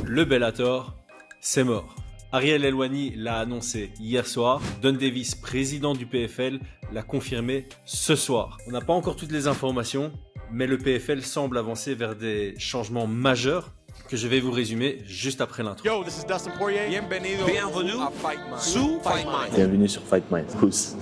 Le Bellator, c'est mort. Ariel Helwani l'a annoncé hier soir. Don Davis, président du PFL, l'a confirmé ce soir. On n'a pas encore toutes les informations, mais le PFL semble avancer vers des changements majeurs que je vais vous résumer juste après l'intro. Yo, this is Dustin Poirier. Bienvenue à Fight Mind. Bienvenue sur Fight Mind. Pousse.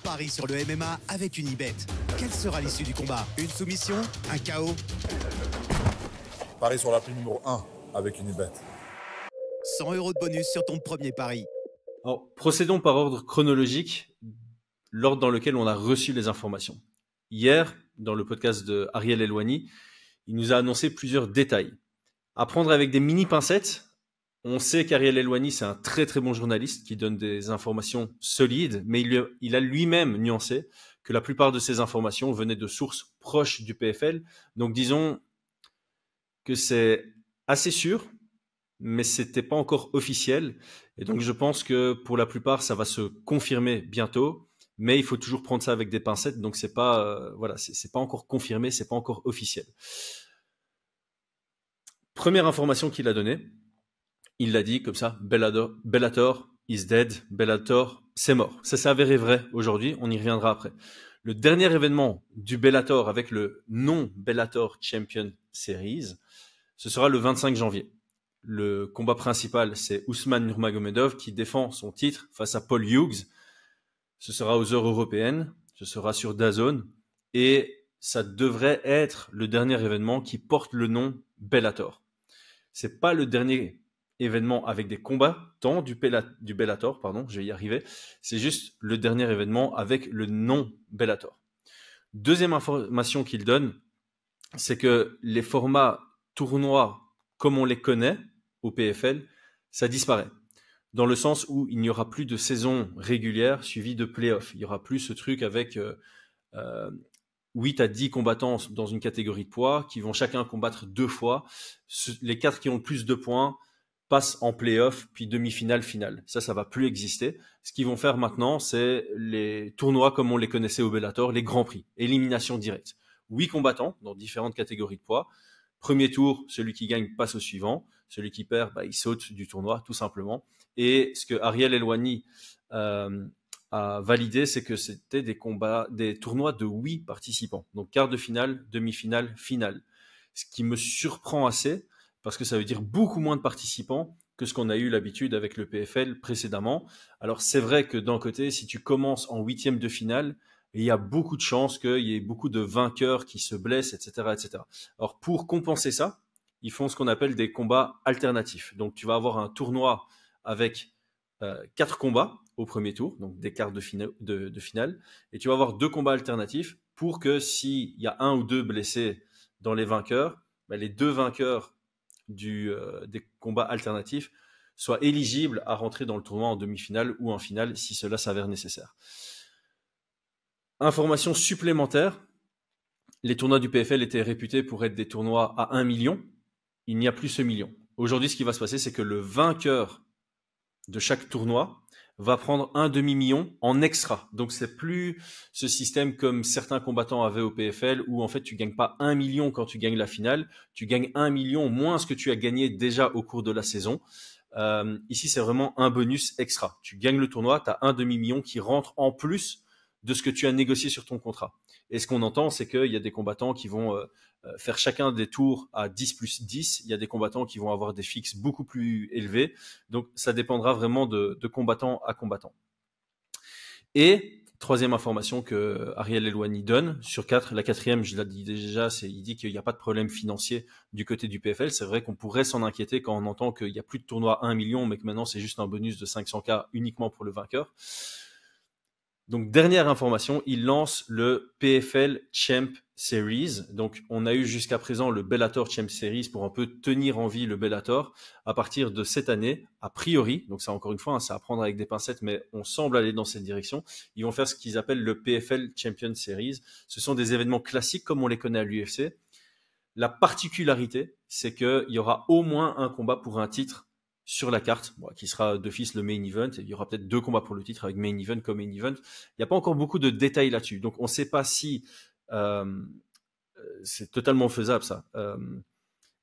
Paris sur le MMA avec Unibet. Quelle sera l'issue du combat? Une soumission? Un KO? Paris sur la prime numéro 1 avec Unibet. 100 € de bonus sur ton premier pari. Alors, procédons par ordre chronologique, l'ordre dans lequel on a reçu les informations. Hier, dans le podcast de Ariel Helwani, il nous a annoncé plusieurs détails. À prendre avec des mini pincettes. On sait qu'Ariel Helwani, c'est un très très bon journaliste qui donne des informations solides, mais il a lui-même nuancé que la plupart de ces informations venaient de sources proches du PFL. Donc disons que c'est assez sûr, mais c'était pas encore officiel. Et donc je pense que pour la plupart, ça va se confirmer bientôt, mais il faut toujours prendre ça avec des pincettes. Donc c'est pas c'est pas encore confirmé, c'est pas encore officiel. Première information qu'il a donnée. Il l'a dit comme ça, Bellator is dead, Bellator, c'est mort. Ça s'est avéré vrai aujourd'hui, on y reviendra après. Le dernier événement du Bellator avec le non Bellator Champion Series, ce sera le 25 janvier. Le combat principal, c'est Ousmane Nurmagomedov qui défend son titre face à Paul Hughes. Ce sera aux heures européennes, ce sera sur DAZN et ça devrait être le dernier événement qui porte le nom Bellator. C'est pas le dernier événement avec des combattants du Bellator, je vais y arriver. C'est juste le dernier événement avec le nom Bellator. Deuxième information qu'il donne, c'est que les formats tournois comme on les connaît au PFL, ça disparaît. Dans le sens où il n'y aura plus de saison régulière suivie de playoffs. Il n'y aura plus ce truc avec 8 à 10 combattants dans une catégorie de poids qui vont chacun combattre 2 fois. Les 4 qui ont le plus de points passent en play-off, puis demi-finale, finale. Ça va plus exister. Ce qu'ils vont faire maintenant, c'est les tournois comme on les connaissait au Bellator, les grands prix, élimination directe. 8 combattants dans différentes catégories de poids. Premier tour, celui qui gagne passe au suivant. Celui qui perd, il saute du tournoi, tout simplement. Et ce que Ariel Helwani a validé, c'est que c'était des tournois de 8 participants. Donc quart de finale, demi-finale, finale. Ce qui me surprend assez, parce que ça veut dire beaucoup moins de participants que ce qu'on a eu l'habitude avec le PFL précédemment. Alors c'est vrai que d'un côté, si tu commences en 8e de finale, il y a beaucoup de chances qu'il y ait beaucoup de vainqueurs qui se blessent, etc., etc. Alors pour compenser ça, ils font ce qu'on appelle des combats alternatifs. Donc tu vas avoir un tournoi avec 4 combats au premier tour, donc des quarts de finale, et tu vas avoir 2 combats alternatifs pour que s'il y a 1 ou 2 blessés dans les vainqueurs, les 2 vainqueurs des combats alternatifs soient éligibles à rentrer dans le tournoi en demi-finale ou en finale si cela s'avère nécessaire. Information supplémentaire, les tournois du PFL étaient réputés pour être des tournois à 1 million. Il n'y a plus ce million. Aujourd'hui, ce qui va se passer, c'est que le vainqueur de chaque tournoi va prendre un demi-million en extra. Donc, c'est plus ce système comme certains combattants avaient au PFL où en fait, tu gagnes pas 1 million quand tu gagnes la finale, tu gagnes 1 million moins ce que tu as gagné déjà au cours de la saison. Ici, c'est vraiment un bonus extra. Tu gagnes le tournoi, tu as un demi-million qui rentre en plus de ce que tu as négocié sur ton contrat. Et ce qu'on entend, c'est qu'il y a des combattants qui vont faire chacun des tours à 10 plus 10. Il y a des combattants qui vont avoir des fixes beaucoup plus élevés. Donc, ça dépendra vraiment de combattant à combattant. Et troisième information que Ariel Helwani donne sur 4, la quatrième, je l'ai dit déjà, il dit qu'il n'y a pas de problème financier du côté du PFL. C'est vrai qu'on pourrait s'en inquiéter quand on entend qu'il n'y a plus de tournoi à 1 million, mais que maintenant c'est juste un bonus de 500K uniquement pour le vainqueur. Donc, dernière information, il lance le PFL Champ Series. Donc, on a eu jusqu'à présent le Bellator Champ Series pour un peu tenir en vie le Bellator. À partir de cette année, a priori, donc ça encore une fois, c'est à prendre avec des pincettes, mais on semble aller dans cette direction. Ils vont faire ce qu'ils appellent le PFL Champion Series. Ce sont des événements classiques comme on les connaît à l'UFC. La particularité, c'est qu'il y aura au moins un combat pour un titre sur la carte, qui sera d'office le main event. Et il y aura peut-être 2 combats pour le titre avec main event comme main event. Il n'y a pas encore beaucoup de détails là-dessus. Donc, on ne sait pas si c'est totalement faisable, ça. On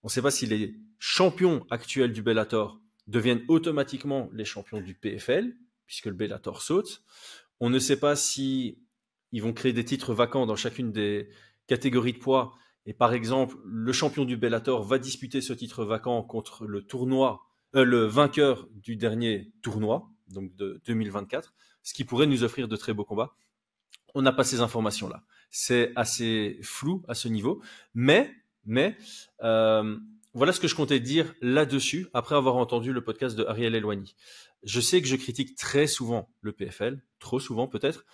ne sait pas si les champions actuels du Bellator deviennent automatiquement les champions du PFL, puisque le Bellator saute. On ne sait pas si ils vont créer des titres vacants dans chacune des catégories de poids. Et par exemple, le champion du Bellator va disputer ce titre vacant contre le vainqueur du dernier tournoi, donc de 2024, ce qui pourrait nous offrir de très beaux combats. On n'a pas ces informations-là. C'est assez flou à ce niveau, mais voilà ce que je comptais dire là-dessus après avoir entendu le podcast de Ariel Elwani. Je sais que je critique très souvent le PFL, trop souvent peut-être,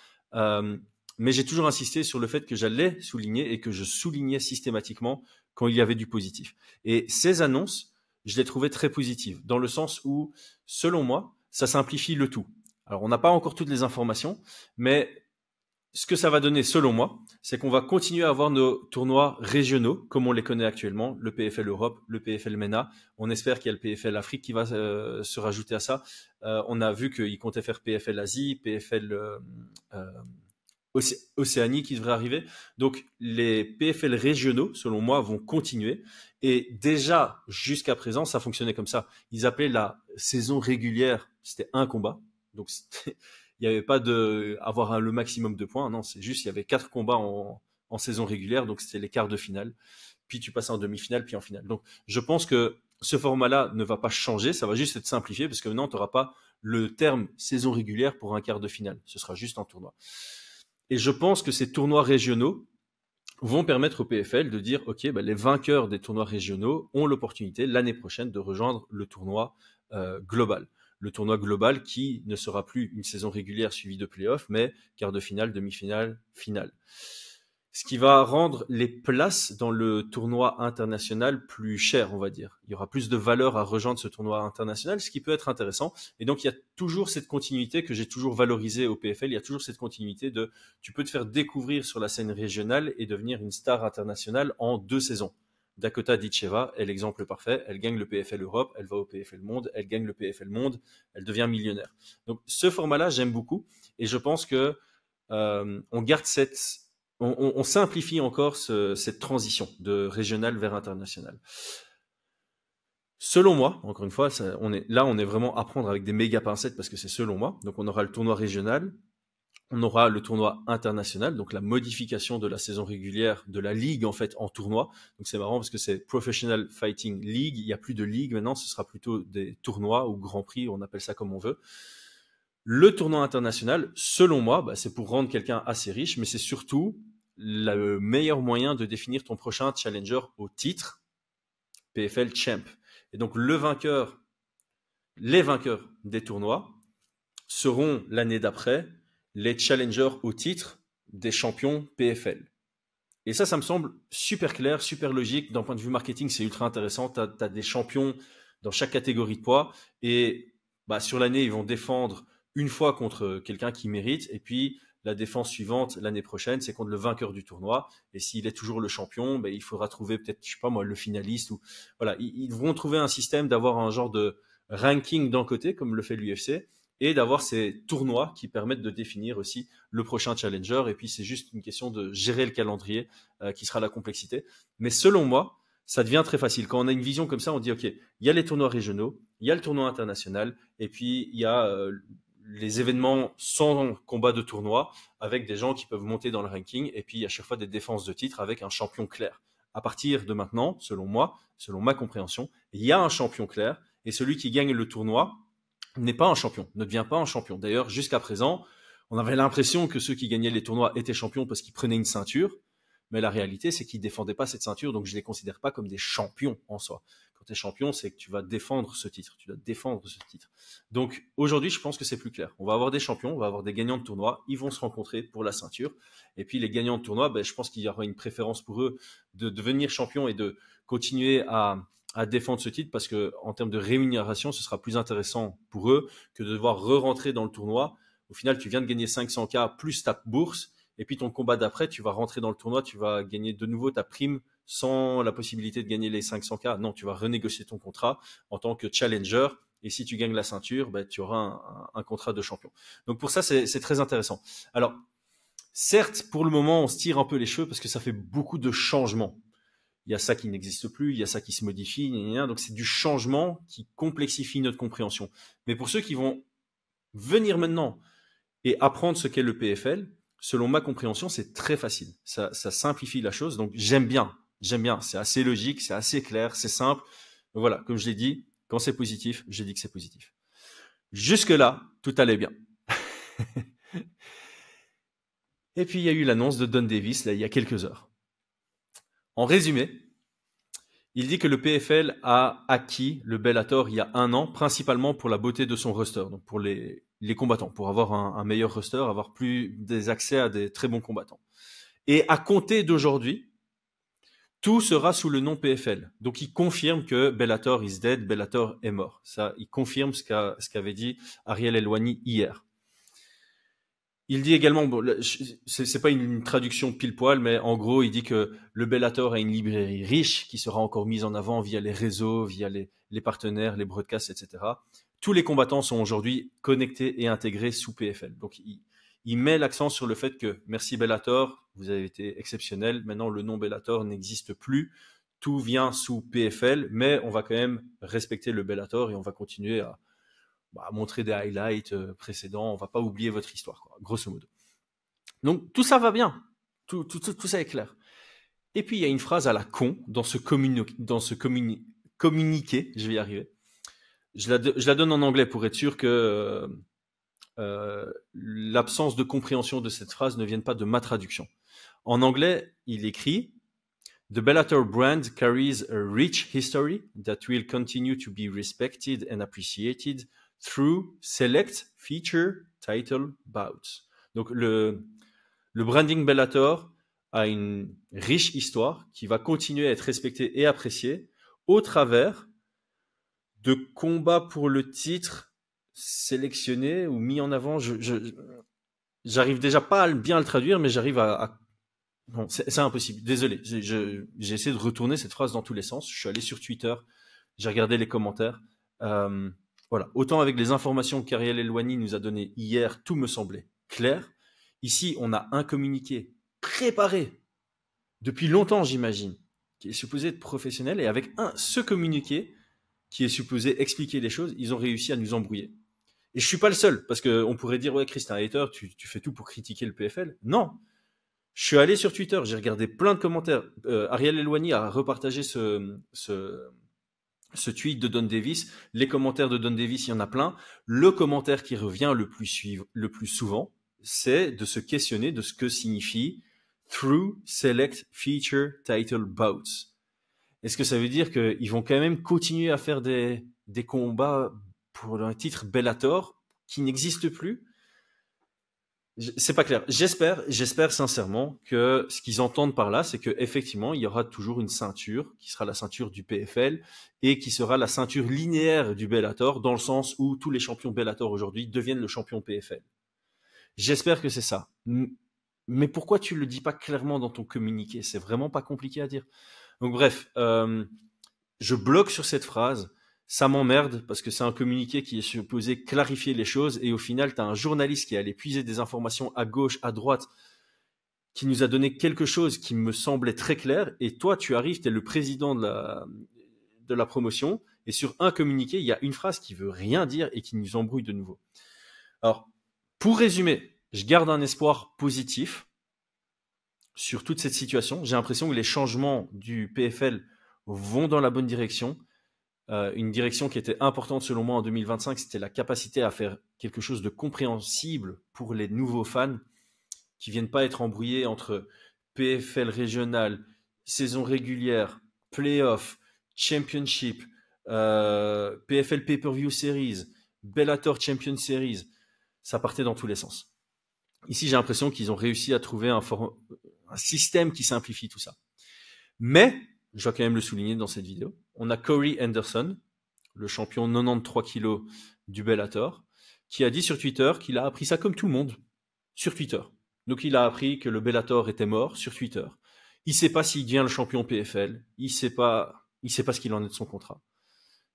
mais j'ai toujours insisté sur le fait que j'allais souligner et que je soulignais systématiquement quand il y avait du positif. Et ces annonces, je les trouvais très positives, dans le sens où, selon moi, ça simplifie le tout. Alors, on n'a pas encore toutes les informations, mais ce que ça va donner, selon moi, c'est qu'on va continuer à avoir nos tournois régionaux, comme on les connaît actuellement, le PFL Europe, le PFL MENA. On espère qu'il y a le PFL Afrique qui va se rajouter à ça. On a vu qu'ils comptaient faire PFL Asie, PFL Océanie qui devrait arriver. Donc, les PFL régionaux, selon moi, vont continuer. Et déjà, jusqu'à présent, ça fonctionnait comme ça. Ils appelaient la saison régulière, c'était un combat. Donc, il n'y avait pas avoir le maximum de points. Non, c'est juste, il y avait 4 combats en saison régulière. Donc, c'était les quarts de finale. Puis, tu passes en demi-finale, puis en finale. Donc, je pense que ce format-là ne va pas changer. Ça va juste être simplifié parce que maintenant, tu n'auras pas le terme saison régulière pour un quart de finale. Ce sera juste un tournoi. Et je pense que ces tournois régionaux vont permettre au PFL de dire, OK, les vainqueurs des tournois régionaux ont l'opportunité l'année prochaine de rejoindre le tournoi global. Le tournoi global qui ne sera plus une saison régulière suivie de playoffs, mais quart de finale, demi-finale, finale. Ce qui va rendre les places dans le tournoi international plus chères, on va dire. Il y aura plus de valeur à rejoindre ce tournoi international, ce qui peut être intéressant. Et donc, il y a toujours cette continuité que j'ai toujours valorisée au PFL. Il y a toujours cette continuité de tu peux te faire découvrir sur la scène régionale et devenir une star internationale en 2 saisons. Dakota Ditcheva est l'exemple parfait. Elle gagne le PFL Europe, elle va au PFL Monde, elle gagne le PFL Monde, elle devient millionnaire. Donc, ce format-là, j'aime beaucoup. Et je pense que on garde on simplifie encore cette transition de régional vers international. Selon moi, encore une fois, on est vraiment à prendre avec des méga pincettes parce que c'est selon moi. Donc, on aura le tournoi régional, on aura le tournoi international, donc la modification de la saison régulière de la ligue en fait en tournoi. Donc, c'est marrant parce que c'est Professional Fighting League. Il n'y a plus de ligue maintenant, ce sera plutôt des tournois ou Grand Prix, on appelle ça comme on veut. Le tournoi international, selon moi, c'est pour rendre quelqu'un assez riche, mais c'est surtout le meilleur moyen de définir ton prochain challenger au titre PFL Champ. Et donc, les vainqueurs des tournois seront l'année d'après les challengers au titre des champions PFL. Et ça me semble super clair, super logique. D'un point de vue marketing, c'est ultra intéressant. Tu as des champions dans chaque catégorie de poids et sur l'année, ils vont défendre une fois contre quelqu'un qui mérite et puis la défense suivante l'année prochaine, c'est contre le vainqueur du tournoi. Et s'il est toujours le champion, il faudra trouver peut-être, je sais pas moi, le finaliste ou voilà. Ils devront trouver un système d'avoir un genre de ranking d'un côté, comme le fait l'UFC, et d'avoir ces tournois qui permettent de définir aussi le prochain challenger. Et puis c'est juste une question de gérer le calendrier qui sera la complexité. Mais selon moi, ça devient très facile. Quand on a une vision comme ça, on dit OK, il y a les tournois régionaux, il y a le tournoi international, et puis il y a les événements sans combat de tournoi avec des gens qui peuvent monter dans le ranking et puis à chaque fois des défenses de titre avec un champion clair. À partir de maintenant, selon moi, selon ma compréhension, il y a un champion clair et celui qui gagne le tournoi n'est pas un champion, ne devient pas un champion. D'ailleurs, jusqu'à présent, on avait l'impression que ceux qui gagnaient les tournois étaient champions parce qu'ils prenaient une ceinture, mais la réalité, c'est qu'ils ne défendaient pas cette ceinture, donc je ne les considère pas comme des champions en soi. Quand tu es champion, c'est que tu vas défendre ce titre. Tu dois défendre ce titre. Donc, aujourd'hui, je pense que c'est plus clair. On va avoir des champions, on va avoir des gagnants de tournois. Ils vont se rencontrer pour la ceinture. Et puis, les gagnants de tournois, je pense qu'il y aura une préférence pour eux de devenir champion et de continuer à défendre ce titre parce que en termes de rémunération, ce sera plus intéressant pour eux que de devoir re-rentrer dans le tournoi. Au final, tu viens de gagner 500K plus ta bourse. Et puis, ton combat d'après, tu vas rentrer dans le tournoi, tu vas gagner de nouveau ta prime sans la possibilité de gagner les 500K. Non, tu vas renégocier ton contrat en tant que challenger. Et si tu gagnes la ceinture, tu auras un contrat de champion. Donc pour ça, c'est très intéressant. Alors, certes, pour le moment, on se tire un peu les cheveux parce que ça fait beaucoup de changements. Il y a ça qui n'existe plus, il y a ça qui se modifie, donc c'est du changement qui complexifie notre compréhension. Mais pour ceux qui vont venir maintenant et apprendre ce qu'est le PFL, selon ma compréhension, c'est très facile. Ça simplifie la chose, donc j'aime bien. C'est assez logique, c'est assez clair, c'est simple. Donc voilà, comme je l'ai dit, quand c'est positif, j'ai dit que c'est positif. Jusque-là, tout allait bien. Et puis, il y a eu l'annonce de Don Davis, là, il y a quelques heures. En résumé, il dit que le PFL a acquis le Bellator il y a 1 an, principalement pour la beauté de son roster, donc pour les combattants, pour avoir un meilleur roster, avoir plus des accès à des très bons combattants. Et à compter d'aujourd'hui, tout sera sous le nom PFL. Donc, il confirme que Bellator is dead, Bellator est mort. Ça, il confirme ce qu'avait dit Ariel Helwani hier. Il dit également, bon, c'est pas une traduction pile poil, mais en gros, il dit que le Bellator a une librairie riche qui sera encore mise en avant via les réseaux, via les partenaires, les broadcasts, etc. Tous les combattants sont aujourd'hui connectés et intégrés sous PFL. Donc, il met l'accent sur le fait que merci Bellator, vous avez été exceptionnel. Maintenant, le nom Bellator n'existe plus. Tout vient sous PFL, mais on va quand même respecter le Bellator et on va continuer à montrer des highlights précédents. On va pas oublier votre histoire, quoi, grosso modo. Donc, tout ça va bien. Tout ça est clair. Et puis, il y a une phrase à la con dans ce communiqué. Je vais y arriver. Je la donne en anglais pour être sûr que l'absence de compréhension de cette phrase ne vienne pas de ma traduction. En anglais, il écrit « The Bellator brand carries a rich history that will continue to be respected and appreciated through select feature title bouts ». Donc, le branding Bellator a une riche histoire qui va continuer à être respectée et appréciée au travers de combats pour le titre sélectionnés ou mis en avant. J'arrive déjà pas à bien le traduire, mais j'arrive à... Non, c'est impossible. Désolé, j'ai essayé de retourner cette phrase dans tous les sens. Je suis allé sur Twitter, j'ai regardé les commentaires. Voilà. Autant avec les informations qu'Ariel Helwani nous a données hier, tout me semblait clair. Ici, on a un communiqué préparé depuis longtemps, j'imagine, qui est supposé être professionnel. Et avec ce communiqué qui est supposé expliquer les choses, ils ont réussi à nous embrouiller. Et je suis pas le seul, parce qu'on pourrait dire, ouais, Christian Hater, tu fais tout pour critiquer le PFL. Non. Je suis allé sur Twitter, j'ai regardé plein de commentaires. Ariel Helwani a repartagé ce tweet de Don Davis. Les commentaires de Don Davis, il y en a plein. Le commentaire qui revient le plus souvent, c'est de se questionner de ce que signifie Through Select Feature Title Bouts. Est-ce que ça veut dire qu'ils vont quand même continuer à faire des combats pour un titre Bellator qui n'existe plus? C'est pas clair. J'espère sincèrement que ce qu'ils entendent par là, c'est qu'effectivement, il y aura toujours une ceinture qui sera la ceinture du PFL et qui sera la ceinture linéaire du Bellator, dans le sens où tous les champions Bellator aujourd'hui deviennent le champion PFL. J'espère que c'est ça. Mais pourquoi tu le dis pas clairement dans ton communiqué? C'est vraiment pas compliqué à dire. Donc bref, je bloque sur cette phrase. Ça m'emmerde parce que c'est un communiqué qui est supposé clarifier les choses et au final, tu as un journaliste qui est allé puiser des informations à gauche, à droite, qui nous a donné quelque chose qui me semblait très clair et toi, tu arrives, tu es le président de la promotion et sur un communiqué, il y a une phrase qui veut rien dire et qui nous embrouille de nouveau. Alors, pour résumer, je garde un espoir positif sur toute cette situation. J'ai l'impression que les changements du PFL vont dans la bonne direction. Une direction qui était importante selon moi en 2025, c'était la capacité à faire quelque chose de compréhensible pour les nouveaux fans qui viennent pas être embrouillés entre PFL régional, saison régulière, playoff, championship, PFL Pay-Per-View Series, Bellator Champion Series. Ça partait dans tous les sens. Ici, j'ai l'impression qu'ils ont réussi à trouver un système qui simplifie tout ça. Mais, je dois quand même le souligner dans cette vidéo, on a Corey Anderson, le champion 93 kg du Bellator, qui a dit sur Twitter qu'il a appris ça comme tout le monde, sur Twitter. Donc il a appris que le Bellator était mort sur Twitter. Il sait pas s'il devient le champion PFL. Il sait pas ce qu'il en est de son contrat.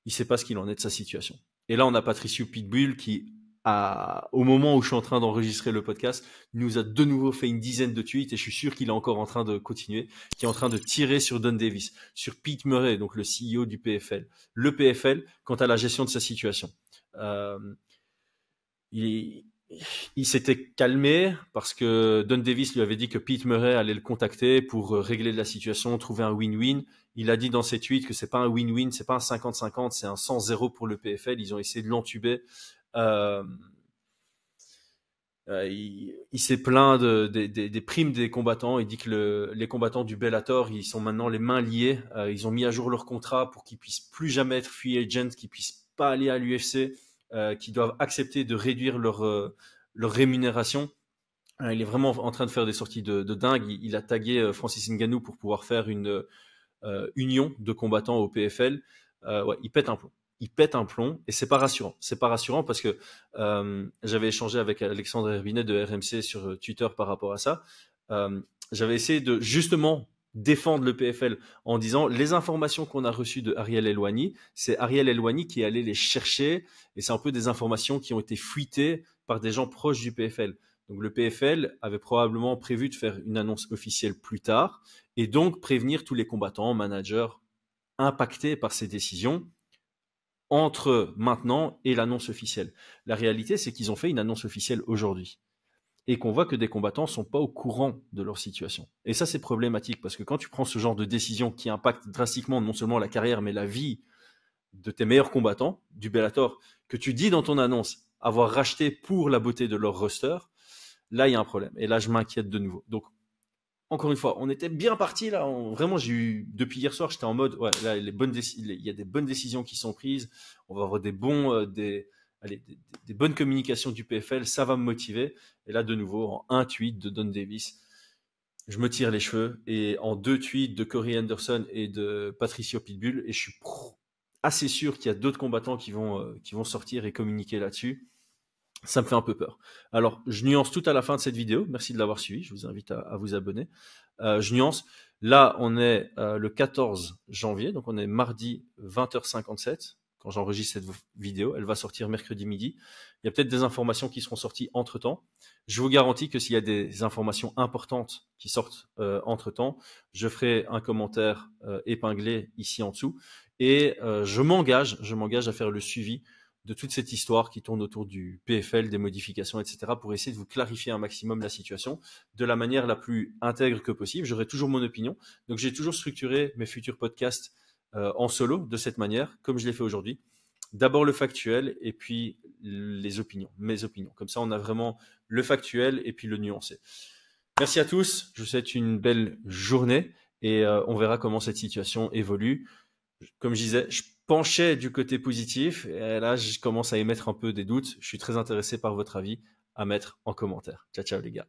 Il sait pas ce qu'il en est de sa situation. Et là, on a Patricio Pitbull qui au moment où je suis en train d'enregistrer le podcast, nous a de nouveau fait une dizaine de tweets et je suis sûr qu'il est encore en train de continuer, qui est en train de tirer sur Don Davis, sur Pete Murray, donc le CEO du PFL. Le PFL, quant à la gestion de sa situation. Il s'était calmé parce que Don Davis lui avait dit que Pete Murray allait le contacter pour régler la situation, trouver un win-win. Il a dit dans ses tweets que c'est pas un win-win, c'est pas un 50-50, c'est un 100-0 pour le PFL. Ils ont essayé de l'entuber. Il s'est plaint des primes des combattants. Il dit que les combattants du Bellator, ils sont maintenant les mains liées. Ils ont mis à jour leur contrat pour qu'ils puissent plus jamais être free agents, qu'ils puissent pas aller à l'UFC, qu'ils doivent accepter de réduire leur rémunération. Il est vraiment en train de faire des sorties de dingue. Il a tagué Francis Ngannou pour pouvoir faire une union de combattants au PFL. Ouais, il pète un plomb. Il pète un plomb et c'est pas rassurant. C'est pas rassurant parce que j'avais échangé avec Alexandre Herbinet de RMC sur Twitter par rapport à ça. J'avais essayé de justement défendre le PFL en disant les informations qu'on a reçues de Ariel Helwani, c'est Ariel Helwani qui est allé les chercher et c'est un peu des informations qui ont été fuitées par des gens proches du PFL. Donc le PFL avait probablement prévu de faire une annonce officielle plus tard et donc prévenir tous les combattants, managers impactés par ces décisions entre maintenant et l'annonce officielle. La réalité, c'est qu'ils ont fait une annonce officielle aujourd'hui et qu'on voit que des combattants sont pas au courant de leur situation. Et ça, c'est problématique parce que quand tu prends ce genre de décision qui impacte drastiquement non seulement la carrière, mais la vie de tes meilleurs combattants, du Bellator, que tu dis dans ton annonce avoir racheté pour la beauté de leur roster, là, il y a un problème. Et là, je m'inquiète de nouveau. Donc, encore une fois, on était bien parti là. Vraiment, depuis hier soir, j'étais en mode, ouais, là, il y a des bonnes décisions qui sont prises. On va avoir des bonnes communications du PFL. Ça va me motiver. Et là, de nouveau, en un tweet de Don Davis, je me tire les cheveux. Et en 2 tweets de Corey Anderson et de Patricio Pitbull, et je suis assez sûr qu'il y a d'autres combattants qui vont sortir et communiquer là-dessus. Ça me fait un peu peur. Alors, je nuance tout à la fin de cette vidéo. Merci de l'avoir suivi. Je vous invite à vous abonner. Je nuance. Là, on est le 14 janvier, donc on est mardi 20h57 quand j'enregistre cette vidéo. Elle va sortir mercredi midi. Il y a peut-être des informations qui seront sorties entre-temps. Je vous garantis que s'il y a des informations importantes qui sortent entre-temps, je ferai un commentaire épinglé ici en dessous. Et je m'engage à faire le suivi de toute cette histoire qui tourne autour du PFL, des modifications, etc., pour essayer de vous clarifier un maximum la situation de la manière la plus intègre que possible. J'aurai toujours mon opinion. Donc, j'ai toujours structuré mes futurs podcasts en solo de cette manière, comme je l'ai fait aujourd'hui. D'abord le factuel et puis les opinions, mes opinions. Comme ça, on a vraiment le factuel et puis le nuancé. Merci à tous. Je vous souhaite une belle journée et on verra comment cette situation évolue. Comme je disais, je penchais du côté positif et là, je commence à émettre un peu des doutes. Je suis très intéressé par votre avis à mettre en commentaire. Ciao, ciao les gars.